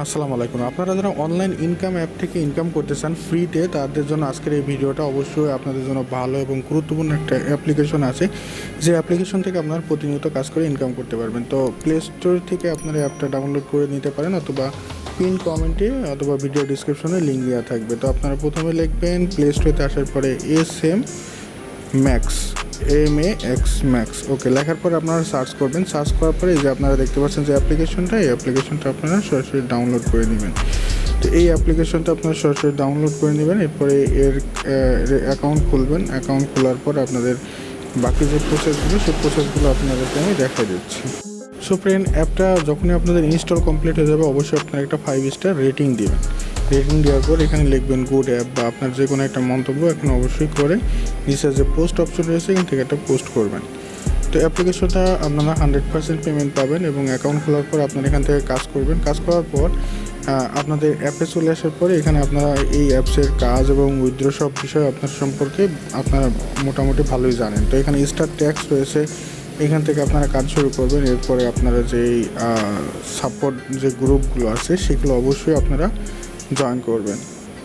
আসসালামু আলাইকুম। আপনারা যারা অনলাইন ইনকাম অ্যাপ থেকে ইনকাম করতে চান ফ্রিতে, তাদের জন্য আজকের এই ভিডিওটা অবশ্যই আপনাদের জন্য ভালো এবং গুরুত্বপূর্ণ একটা অ্যাপ্লিকেশন আছে, যে অ্যাপ্লিকেশন থেকে আপনারা প্রতিনিয়ত কাজ করে ইনকাম করতে পারবেন। তো প্লে স্টোর থেকে আপনারা অ্যাপটা ডাউনলোড করে নিতে পারেন, অথবা পিন কমেন্টে অথবা ভিডিও ডিসক্রিপশনে লিঙ্ক দেওয়া থাকবে। তো আপনারা প্রথমে লিখবেন প্লে স্টোরে আসার পরে ম্যাক্স ম্যাক্স ওকে লেখার পর আপনারা সার্চ করবেন। সার্চ করার পরে এই যে আপনারা দেখতে পাচ্ছেন যে এই অ্যাপ্লিকেশনটা আপনারা সরাসরি ডাউনলোড করে নেবেন। তো এই অ্যাপ্লিকেশনটা আপনারা সরাসরি ডাউনলোড করে নেবেন, এরপরে এর অ্যাকাউন্ট খুলবেন। অ্যাকাউন্ট খোলার পর আপনাদের বাকি যে প্রসেসগুলো, সেই প্রসেসগুলো আপনাদেরকে আমি দেখা দিচ্ছি। সো ফ্রেন্ড, অ্যাপটা যখনই আপনাদের ইনস্টল কমপ্লিট হয়ে যাবে, অবশ্যই আপনারা একটা 5 স্টার রেটিং দিবেন। রেটিং দেওয়ার পর এখানে লিখবেন গুড অ্যাপ, বা আপনার যে কোনো একটা মন্তব্য এখানে অবশ্যই করে নিচে যে পোস্ট অপশন রয়েছে এখান থেকে একটা পোস্ট করবেন। তো অ্যাপ্লিকেশনটা আপনারা 100% পেমেন্ট পাবেন, এবং অ্যাকাউন্ট খোলার পর আপনারা এখান থেকে কাজ করবেন। কাজ করার পর আপনাদের অ্যাপে চলে আসার পরে এখানে আপনারা এই অ্যাপসের কাজ এবং উইথড্র সব বিষয় আপনার সম্পর্কে আপনারা মোটামুটি ভালোই জানেন। তো এখানে স্টার ট্যাক্স রয়েছে, এখান থেকে আপনারা কাজ শুরু করবেন। এরপরে আপনারা যেই সাপোর্ট যে গ্রুপগুলো আছে সেগুলো অবশ্যই আপনারা জয়েন করবেন।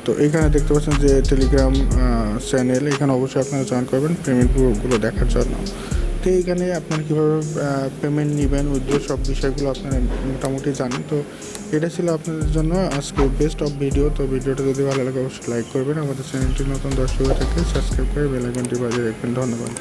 তো এখানে দেখতে পাচ্ছেন যে টেলিগ্রাম চ্যানেল, এখানে অবশ্যই আপনারা জয়েন করবেন পেমেন্টগুলো দেখার জন্য। তো এইখানে আপনারা কীভাবে পেমেন্ট নেবেন, উইথড্র সব বিষয়গুলো আপনারা মোটামুটি জানেন। তো এটা ছিল আপনাদের জন্য আজকে বেস্ট অফ ভিডিও। তো ভিডিওটা যদি ভালো লাগে অবশ্যই লাইক করবেন, আমাদের চ্যানেলটি নতুন দর্শক হয়ে থাকলে সাবস্ক্রাইব করে বেল আইকনটি বাজিয়ে রাখবেন। ধন্যবাদ।